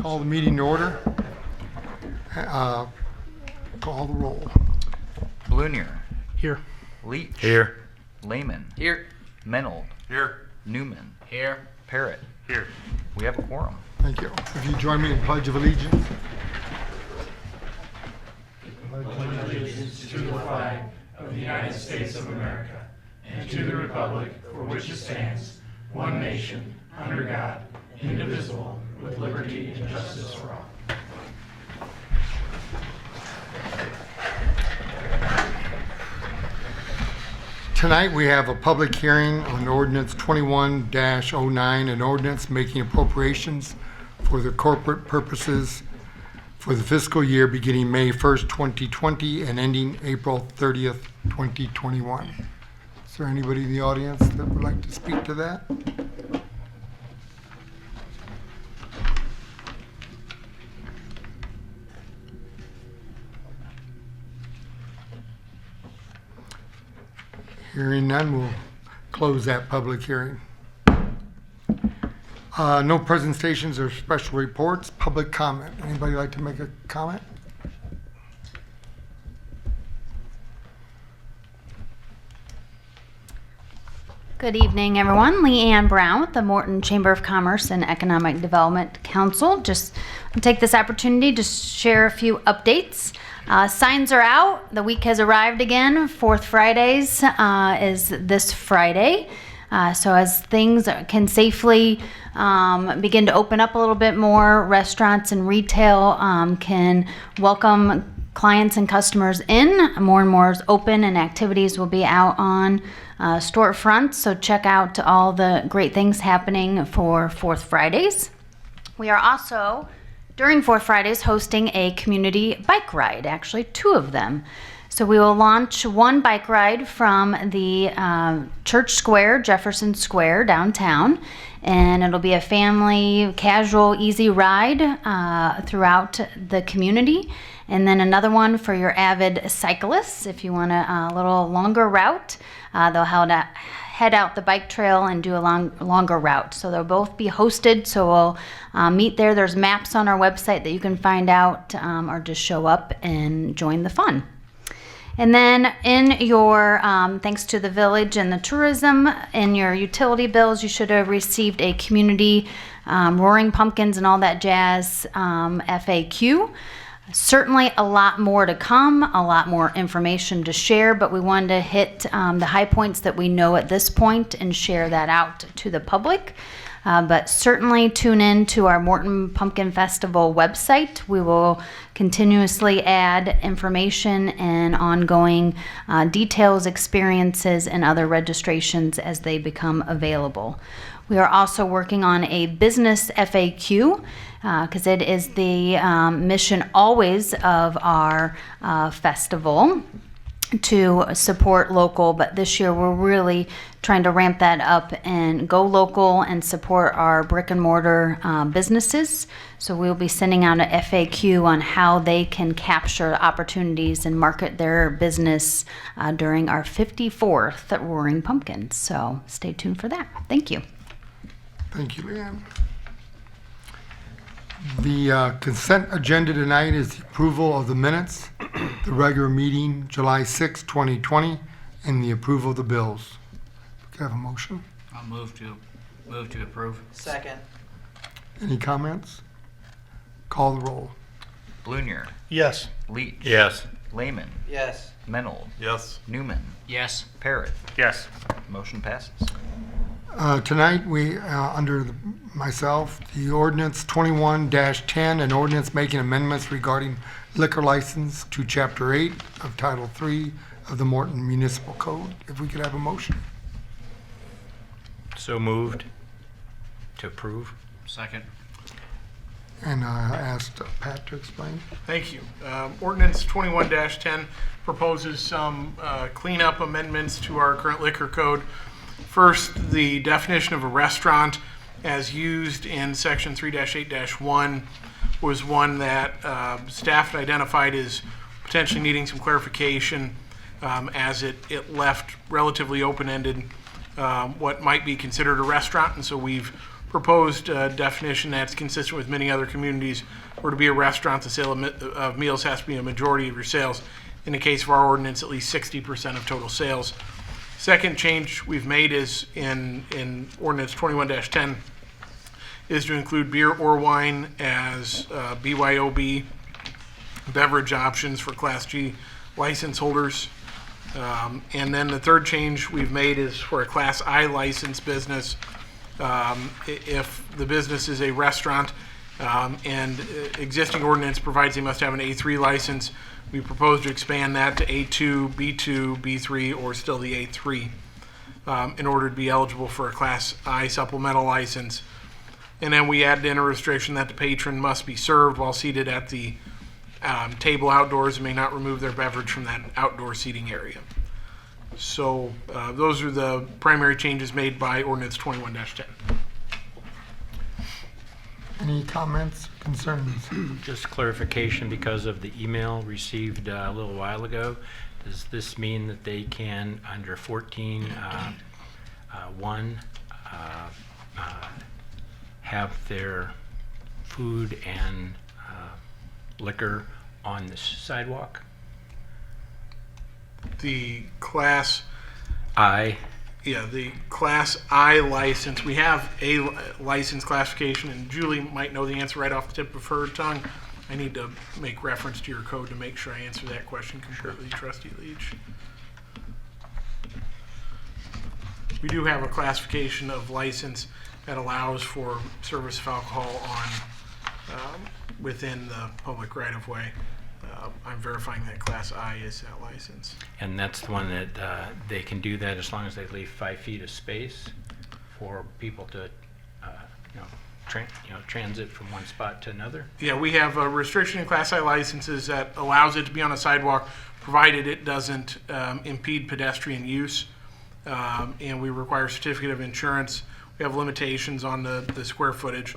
Call the meeting to order. Call the roll. Blunier. Here. Leach. Here. Lehman. Here. Menold. Here. Newman. Here. Parrott. Here. We have a quorum. Thank you. If you join me in Pledge of Allegiance. Allegiance to the flag of the United States of America and to the republic for which it stands, one nation, under God, indivisible, with liberty and justice for all. Tonight we have a public hearing on ordinance 21-09, an ordinance making appropriations for the corporate purposes for the fiscal year beginning May 1st, 2020 and ending April 30th, 2021. Is there anybody in the audience that would like to speak to that? Hearing none, we'll close that public hearing. No presentations or special reports. Public comment. Anybody like to make a comment? Good evening, everyone. Leanne Brown with the Morton Chamber of Commerce and Economic Development Council. Just take this opportunity to share a few updates. Signs are out. The week has arrived again. Fourth Fridays is this Friday. So as things can safely begin to open up a little bit more, restaurants and retail can welcome clients and customers in. More and more is open and activities will be out on storefronts. So check out all the great things happening for Fourth Fridays. We are also, during Fourth Fridays, hosting a community bike ride, actually 2 of them. So we will launch one bike ride from the Church Square, Jefferson Square downtown, and it'll be a family, casual, easy ride throughout the community. And then another one for your avid cyclists, if you want a little longer route. They'll head out the bike trail and do a longer route. So they'll both be hosted, so we'll meet there. There's maps on our website that you can find out or just show up and join the fun. And then in your, thanks to the village and the tourism, in your utility bills, you should have received a community Roaring Pumpkins and all that jazz FAQ. Certainly a lot more to come, a lot more information to share, but we wanted to hit the high points that we know at this point and share that out to the public. But certainly tune in to our Morton Pumpkin Festival website. We will continuously add information and ongoing details, experiences, and other registrations as they become available. We are also working on a business FAQ because it is the mission always of our festival to support local, but this year we're really trying to ramp that up and go local and support our brick and mortar businesses. So we'll be sending out an FAQ on how they can capture opportunities and market their business during our 54th Roaring Pumpkins. So stay tuned for that. Thank you. Thank you, Leanne. The consent agenda tonight is the approval of the minutes, the regular meeting July 6, 2020, and the approval of the bills. Can I have a motion? I'll move to approve. Second. Any comments? Call the roll. Blunier. Yes. Leach. Yes. Lehman. Yes. Menold. Yes. Newman. Yes. Parrott. Yes. Motion passes. Tonight, we, myself, the ordinance 21-10, an ordinance making amendments regarding liquor license to Chapter 8 of Title 3 of the Morton Municipal Code. If we could have a motion. So moved to approve. Second. And I asked Pat to explain. Thank you. Ordinance 21-10 proposes some cleanup amendments to our current liquor code. First, the definition of a restaurant as used in section 3-8-1 was one that staff had identified as potentially needing some clarification as it left relatively open-ended what might be considered a restaurant, and so we've proposed definition that's consistent with many other communities. Or to be a restaurant, the sale of meals has to be a majority of your sales. In the case of our ordinance, at least 60% of total sales. Second change we've made is in ordinance 21-10 is to include beer or wine as BYOB beverage options for Class G license holders. And then the third change we've made is for a Class I license business. If the business is a restaurant and existing ordinance provides they must have an A3 license, we propose to expand that to A2, B2, B3, or still the A3 in order to be eligible for a Class I supplemental license. And then we added in a restriction that the patron must be served while seated at the table outdoors and may not remove their beverage from that outdoor seating area. So those are the primary changes made by ordinance 21-10. Any comments, concerns? Just clarification, because of the email received a little while ago, does this mean that they can, under 14.1, have their food and liquor on the sidewalk? The Class the Class I license, we have a license classification, and Julie might know the answer right off the tip of her tongue. I need to make reference to your code to make sure I answer that question completely, Trustee Leach. We do have a classification of license that allows for service of alcohol on within the public right-of-way. I'm verifying that Class I is that license. And that's the one that they can do that as long as they leave 5 feet of space for people to, transit from one spot to another? Yeah, we have a restriction in Class I licenses that allows it to be on a sidewalk, provided it doesn't impede pedestrian use. And we require a certificate of insurance. We have limitations on the square footage.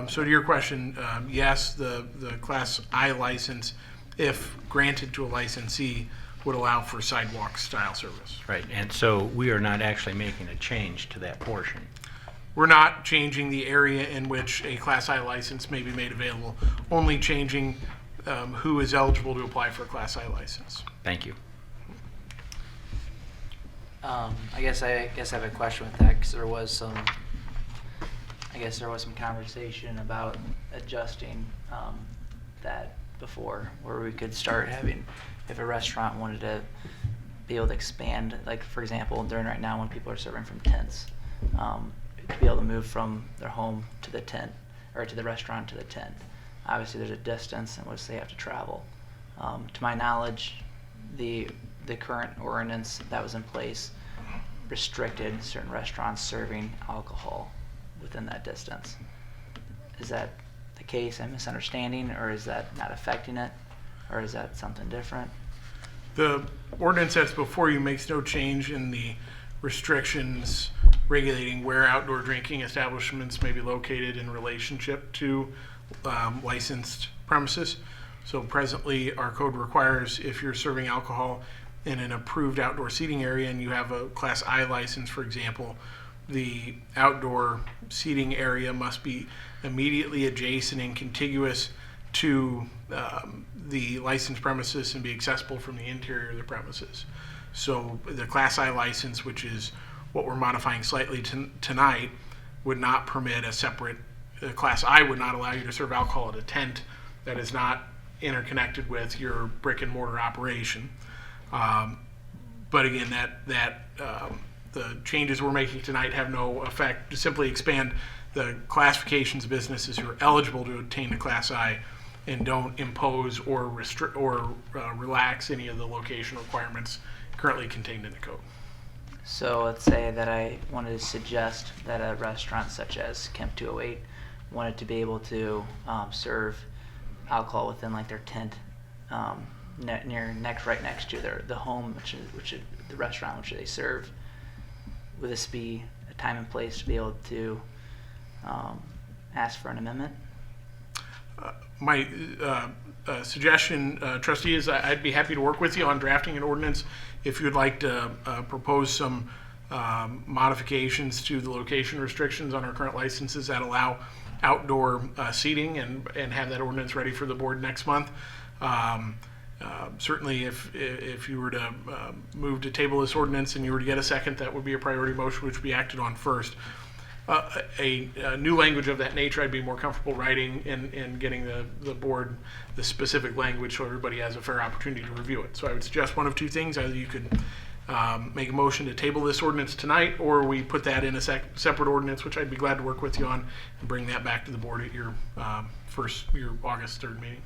So to your question, yes, the Class I license, if granted to a licensee, would allow for sidewalk style service. Right, and so we are not actually making a change to that portion. We're not changing the area in which a Class I license may be made available, only changing who is eligible to apply for a Class I license. Thank you. I guess I have a question with that, because there was some conversation about adjusting that before, where we could start having, if a restaurant wanted to be able to expand, like for example, during right now when people are serving from tents, to be able to move from their home to the tent, or to the restaurant to the tent. Obviously there's a distance in which they have to travel. To my knowledge, the current ordinance that was in place restricted certain restaurants serving alcohol within that distance. Is that the case? I'm misunderstanding, or is that not affecting it, or is that something different? The ordinance that's before you makes no change in the restrictions regulating where outdoor drinking establishments may be located in relationship to licensed premises. So presently, our code requires if you're serving alcohol in an approved outdoor seating area and you have a Class I license, for example, the outdoor seating area must be immediately adjacent and contiguous to the licensed premises and be accessible from the interior of the premises. So the Class I license, which is what we're modifying slightly tonight, would not permit a separate, Class I would not allow you to serve alcohol at a tent that is not interconnected with your brick and mortar operation. But again, the changes we're making tonight have no effect, to simply expand the classifications of businesses who are eligible to obtain a Class I and don't impose or restrict or relax any of the location requirements currently contained in the code. So let's say that I wanted to suggest that a restaurant such as Kemp 208 wanted to be able to serve alcohol within like their tent, right next to the home, which is the restaurant which they serve. Would this be a time and place to be able to ask for an amendment? My suggestion, trustee, is I'd be happy to work with you on drafting an ordinance if you'd like to propose some modifications to the location restrictions on our current licenses that allow outdoor seating and have that ordinance ready for the board next month. Certainly, if you were to move to table this ordinance and you were to get a second, that would be a priority motion which would be acted on first. A new language of that nature, I'd be more comfortable writing and getting the board the specific language so everybody has a fair opportunity to review it. So I would suggest one of two things. Either you could make a motion to table this ordinance tonight, or we put that in a separate ordinance, which I'd be glad to work with you on, and bring that back to the board at your your August 3rd meeting.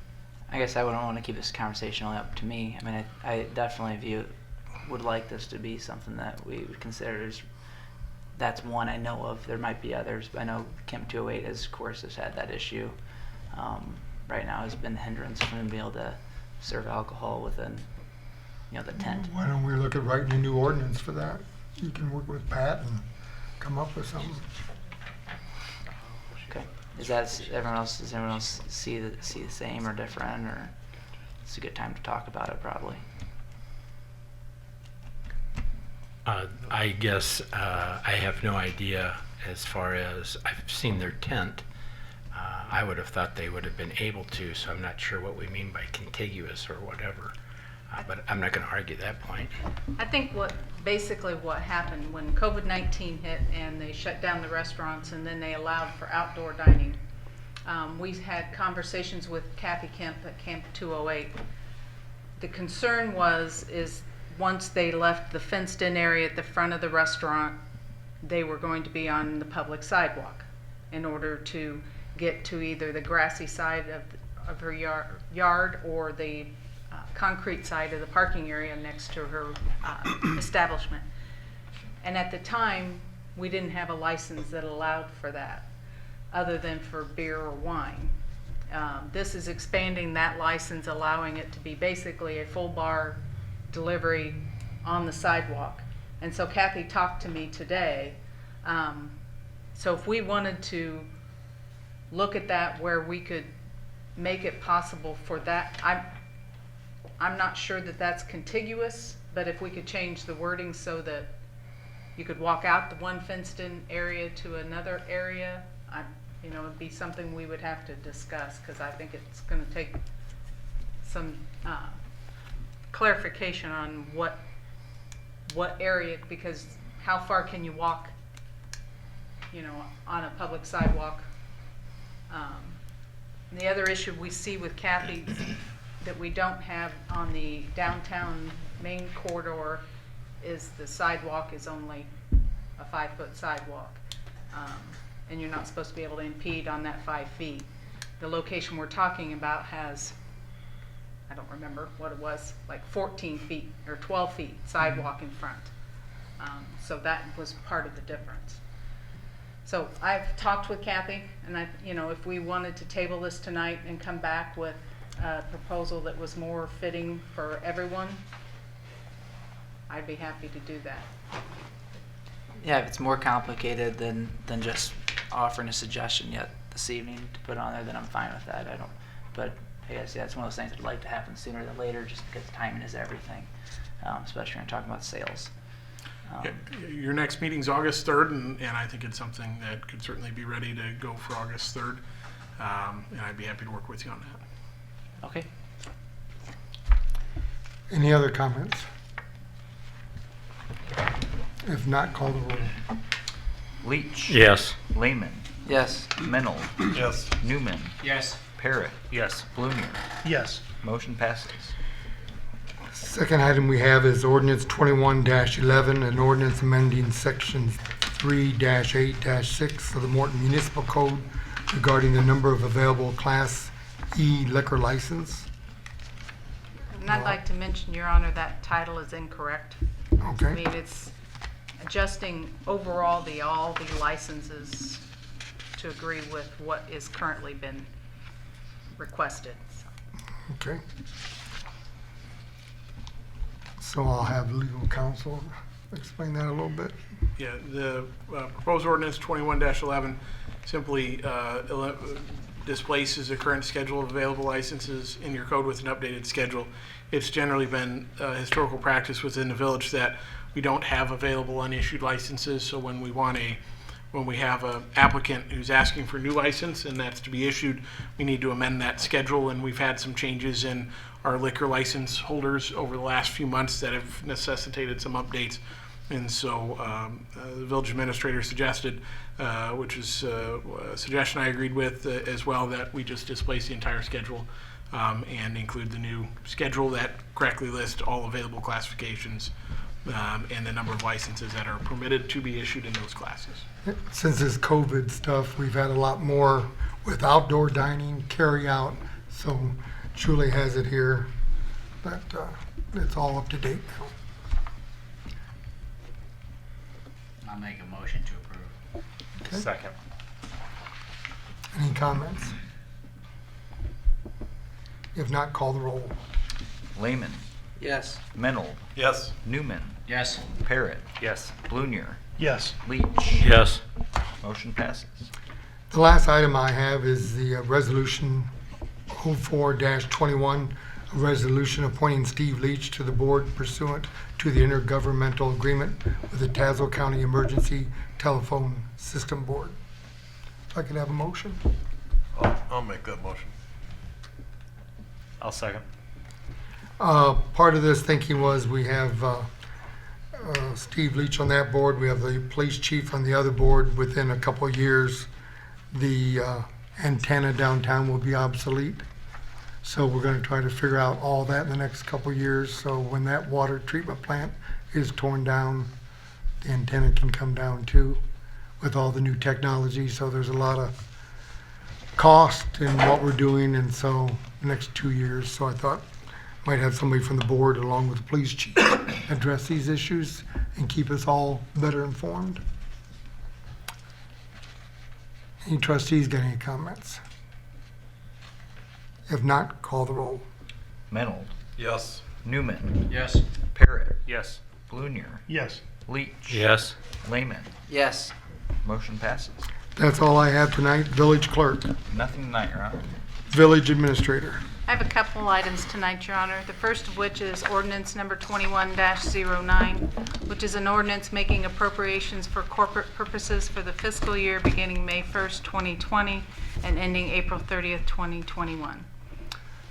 I guess I wouldn't want to keep this conversation only up to me. I mean, I definitely would like this to be something that we would consider as, that's one I know of. There might be others, but I know Camp 208 has, of course, has had that issue. Right now has been a hindrance for them being able to serve alcohol within, the tent. Why don't we look at writing a new ordinance for that? You can work with Pat and come up with something. Okay. Does everyone else see the same or different, or it's a good time to talk about it probably? I guess I have no idea as far as I've seen their tent. I would have thought they would have been able to, so I'm not sure what we mean by contiguous or whatever. But I'm not going to argue that point. I think basically what happened when COVID-19 hit and they shut down the restaurants and then they allowed for outdoor dining, we had conversations with Kathy Kemp at Camp 208. The concern is once they left the fenced-in area at the front of the restaurant, they were going to be on the public sidewalk in order to get to either the grassy side of her yard or the concrete side of the parking area next to her establishment. And at the time, we didn't have a license that allowed for that, other than for beer or wine. This is expanding that license, allowing it to be basically a full bar delivery on the sidewalk. And so Kathy talked to me today. So if we wanted to look at that where we could make it possible for that, I'm not sure that that's contiguous, but if we could change the wording so that you could walk out the one fenced-in area to another area, it'd be something we would have to discuss, because I think it's going to take some clarification on what area, because how far can you walk, on a public sidewalk. And the other issue we see with Kathy that we don't have on the downtown main corridor is the sidewalk is only a 5-foot sidewalk. And you're not supposed to be able to impede on that 5 feet. The location we're talking about has, I don't remember what it was, like 14 feet or 12 feet sidewalk in front. So that was part of the difference. So I've talked with Kathy, and if we wanted to table this tonight and come back with a proposal that was more fitting for everyone, I'd be happy to do that. Yeah, if it's more complicated than just offering a suggestion yet this evening to put on there, then I'm fine with that. But I guess, it's one of those things I'd like to happen sooner than later, just because timing is everything, especially when talking about sales. Your next meeting's August 3rd, and I think it's something that could certainly be ready to go for August 3rd. And I'd be happy to work with you on that. Okay. Any other comments? If not, call the roll. Leach. Yes. Lehman. Yes. Mennel. Yes. Newman. Yes. Parrot. Yes. Blunier. Yes. Motion passes. Second item we have is ordinance 21-11, an ordinance amending sections 3-8-6 of the Morton Municipal Code regarding the number of available Class E liquor license. And I'd like to mention, Your Honor, that title is incorrect. I Okay, mean, it's adjusting overall all the licenses to agree with what is currently been requested. okay. So I'll have legal counsel explain that a little bit. Yeah, the proposed ordinance 21-11 simply displaces the current schedule of available licenses in your code with an updated schedule. It's generally been historical practice within the village that we don't have available unissued licenses. So when we have a applicant who's asking for a new license and that's to be issued, we need to amend that schedule. And we've had some changes in our liquor license holders over the last few months that have necessitated some updates. And so the village administrator suggested, which is a suggestion I agreed with as well, that we just displace the entire schedule and include the new schedule that correctly lists all available classifications and the number of licenses that are permitted to be issued in those classes. Since this COVID stuff, we've had a lot more with outdoor dining, carry out. So Julie has it here, but it's all up to date now. I'll make a motion to approve. Okay. Second. Any comments? If not, call the roll. Lehman. Yes. Menold. Yes. Newman. Yes. Parrot. Yes. Blunier. Yes. Leach. Yes. Motion passes. The last item I have is the resolution 04-21, a resolution appointing Steve Leach to the board pursuant to the intergovernmental agreement with the Tazewell County Emergency Telephone System Board. If I could have a motion. I'll make that motion. I'll second. Part of this thinking was we have Steve Leach on that board. We have the police chief on the other board. Within a couple of years, the antenna downtown will be obsolete. So we're going to try to figure out all that in the next couple of years. So when that water treatment plant is torn down, the antenna can come down too with all the new technology. So there's a lot of cost in what we're doing. And so the next 2 years. So I thought might have somebody from the board along with the police chief address these issues and keep us all better informed. Any trustees got any comments? If not, call the roll. Menold. Yes. Newman. Yes. Parrot. Yes. Blunier. Yes. Leach. Yes. Lehman. Yes. Motion passes. That's all I have tonight. Village clerk, Nothing tonight, Your Honor. village administrator. I have a couple items tonight, Your Honor. The first of which is ordinance number 21-09, which is an ordinance making appropriations for corporate purposes for the fiscal year beginning May 1st, 2020 and ending April 30th, 2021.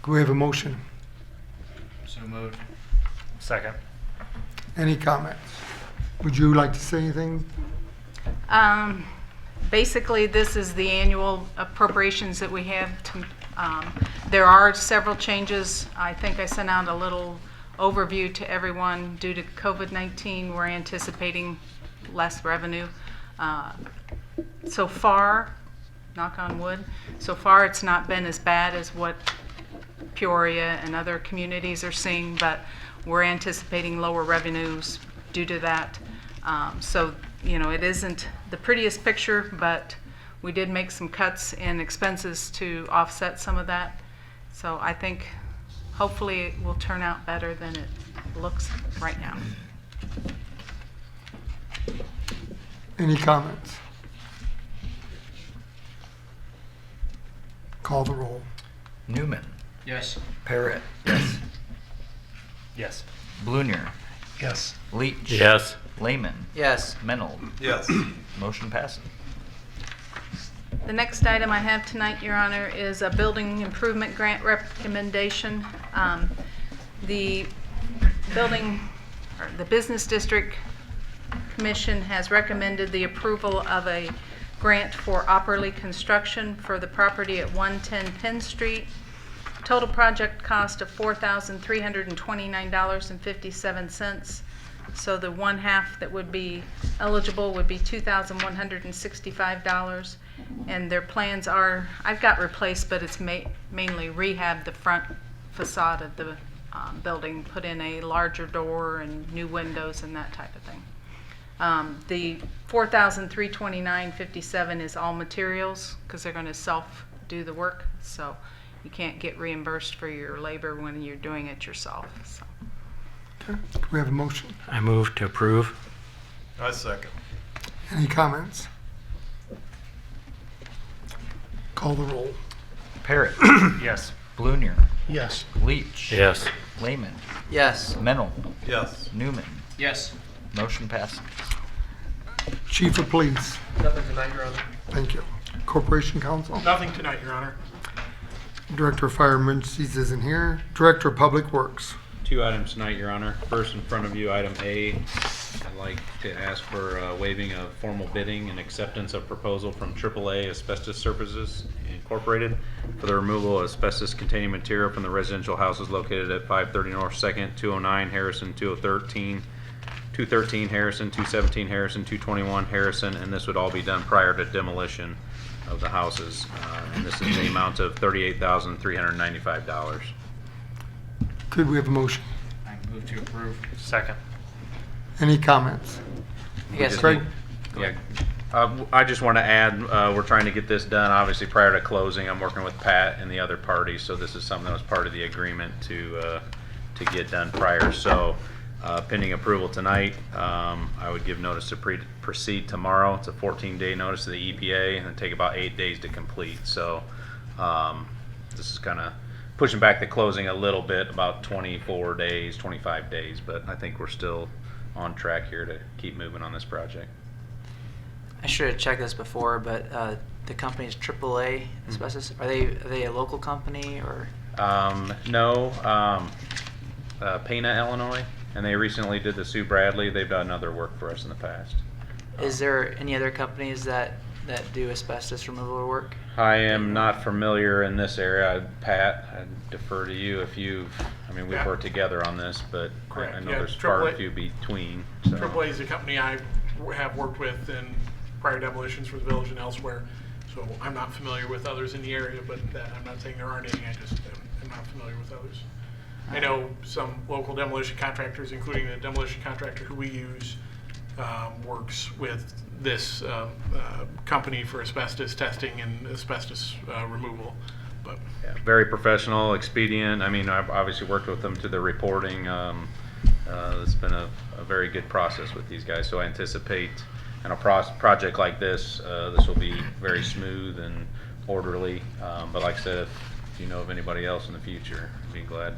Do we have a motion? So moved. Second. Any comments? Would you like to say anything? Basically, this is the annual appropriations that we have. There are several changes. I think I sent out a little overview to everyone. Due to COVID-19, we're anticipating less revenue. So far, knock on wood, so far it's not been as bad as what Peoria and other communities are seeing, but we're anticipating lower revenues due to that. So, you know, it isn't the prettiest picture, but we did make some cuts in expenses to offset some of that. So I think hopefully it will turn out better than it looks right now. Any comments? Call the roll. Newman. Yes. Parrot. Yes. Yes. Blunier. Yes. Leach. Yes. Lehman. Yes. Menold. Yes. Motion passes. The next item I have tonight, Your Honor, is a building improvement grant recommendation. The Business District Commission has recommended the approval of a grant for Opperly Construction for the property at 110 Penn Street. Total project cost of $4,329.57. So the one half that would be eligible would be $2,165. And their plans are, I've got replaced, but it's mainly rehab the front facade of the building, put in a larger door and new windows and that type of thing. The $4,329.57 is all materials because they're going to self-do the work. So you can't get reimbursed for your labor when you're doing it yourself. So. Okay. Do we have a motion? I move to approve. I second. Any comments? Call the roll. Parrot. Yes. Blunier. Yes. Leach. Yes. Lehman. Yes. Menold. Yes. Newman. Yes. Motion passes. Chief of Police. Nothing tonight, Your Honor. Thank you. Corporation Counsel. Nothing tonight, Your Honor. Director of Fire Emergencies isn't here. Director of Public Works. 2 items tonight, Your Honor. First, in front of you, item A, I'd like to ask for waiving of formal bidding and acceptance of proposal from AAA Asbestos Services Incorporated for the removal of asbestos-containing material from the residential houses located at 530 North 2nd, 209 Harrison, 213 Harrison, 217 Harrison, 221 Harrison, and this would all be done prior to demolition of the houses. And this is the amount of $38,395. Could we have a motion? I move to approve. Second. Any comments? I guess, Craig? Yeah. I just want to add, we're trying to get this done, obviously, prior to closing. I'm working with Pat and the other parties, so this is something that was part of the agreement to get done prior. So pending approval tonight, I would give notice to proceed tomorrow. It's a 14-day notice to the EPA, and it'd take about 8 days to complete. So this is kind of pushing back the closing a little bit, about 24 days, 25 days, but I think we're still on track here to keep moving on this project. I should have checked this before, but the company's AAA Asbestos. Are they a local company or? No, Pana, Illinois, and they recently did the Sue Bradley. They've done other work for us in the past. Is there any other companies that do asbestos removal work? I am not familiar in this area. Pat, I defer to you if you've, I mean, we've Yeah. worked together on this, but Correct. I know Yeah, there's far AAA and few between. So. AAA is a company I have worked with in prior demolitions for the village and elsewhere, so I'm not familiar with others in the area, but I'm not saying there aren't any, I just am not familiar with others. I know some local demolition contractors, including the demolition contractor who we use, works with this company for asbestos testing and asbestos removal. But Yeah, very professional, expedient. I mean, I've obviously worked with them to the reporting. It's been a very good process with these guys. So I anticipate in a project like this, this will be very smooth and orderly. But like I said, if you know of anybody else in the future, I'd be glad.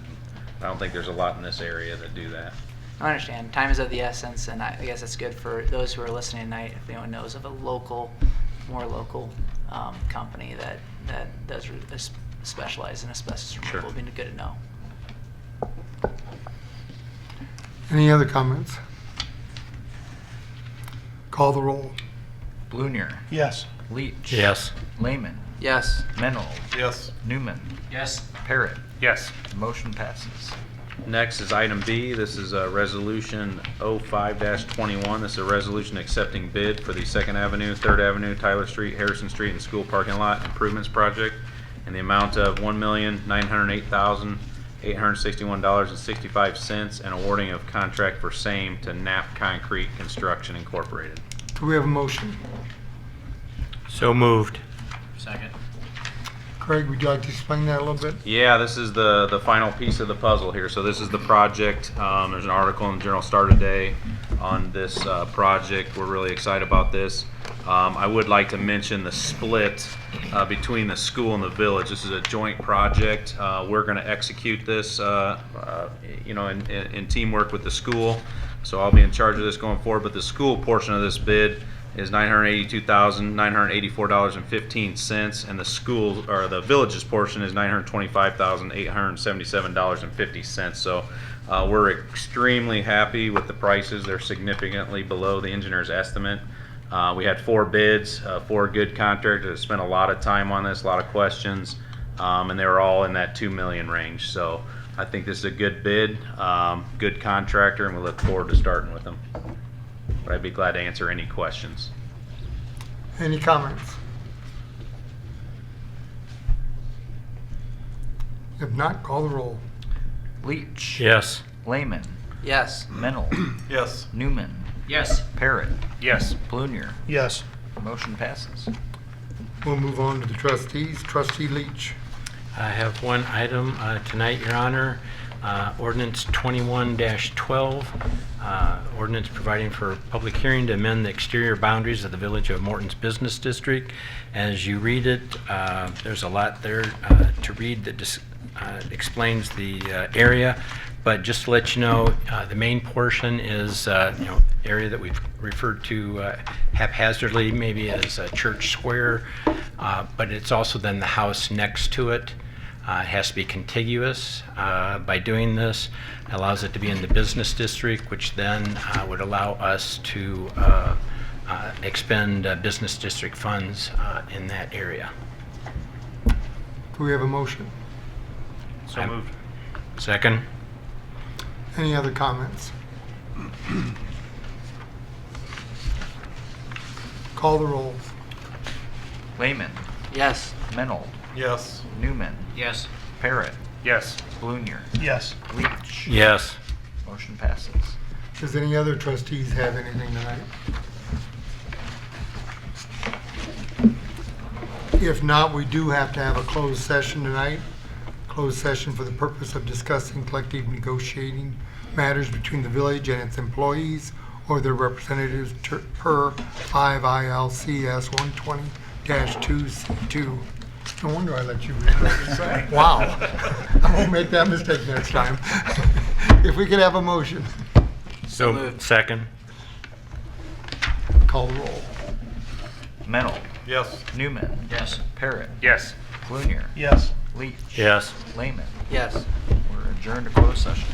I don't think there's a lot in this area that do that. I understand. Time is of the essence, and I guess it's good for those who are listening tonight. If anyone knows of a more local company that does specialize in asbestos removal, Sure. it'd be good to know. Any other comments? Call the roll. Blunier. Yes. Leach. Yes. Lehman. Yes. Mennel. yes, Newman. Yes. Parrot. Yes. Motion passes. Next is item B. This is resolution 05-21. This is a resolution accepting bid for the 2nd Avenue, 3rd Avenue, Tyler Street, Harrison Street, and School Parking Lot Improvements Project in the amount of $1,908,861.65 and awarding of contract for same to Knapp Concrete Construction Incorporated. Do we have a motion? So moved. Second. Craig, would you like to explain that a little bit? Yeah, this is the final piece of the puzzle here. So this is the project. There's an article in the Journal Star today on this project. We're really excited about this. I would like to mention the split between the school and the village. This is a joint project. We're going to execute this, in teamwork with the school. So I'll be in charge of this going forward. But the school portion of this bid is $982,984.15, and the village's portion is $925,877.50. So we're extremely happy with the prices. They're significantly below the engineer's estimate. We had 4 bids, 4 good contractors that spent a lot of time on this, a lot of questions, and they were all in that $2 million range. So I think this is a good bid, good contractor, and we look forward to starting with them. But I'd be glad to answer any questions. Any comments? If not, call the roll. Leach. Yes. Lehman. Yes. Mennel. yes, Newman. Yes. Parrot. Yes. Blunier. Yes. Motion passes. We'll move on to the trustees. Trustee Leach. I have one item tonight, Your Honor. Ordinance 21-12, ordinance providing for public hearing to amend the exterior boundaries of the Village of Morton's Business District. As you read it, there's a lot there to read that explains the area. But just to let you know, the main portion is, area that we've referred to haphazardly, maybe as Church Square, but it's also then the house next to it. It has to be contiguous. By doing this, it allows it to be in the business district, which then would allow us to expend business district funds in that area. Do we have a motion? So moved. Second? Any other comments? Call the roll. Lehman. Yes. Mennel. Yes. Newman. Yes. Parrot. Yes. Blunier. Yes. Leach. Yes. Motion passes. Does any other trustees have anything tonight? If not, we do have to have a closed session tonight. Closed session for the purpose of discussing collective negotiating matters between the village and its employees or their representatives per 5 ILCS 120-2C2. No wonder I let you read that. Wow. I won't make that mistake next time. If we could have a motion. So moved. Second? Call the roll. Mennel. Yes. Newman. Yes. Parrot. Yes. Blunier. Yes. Leach. Yes. Lehman. Yes. We're adjourned to closed session.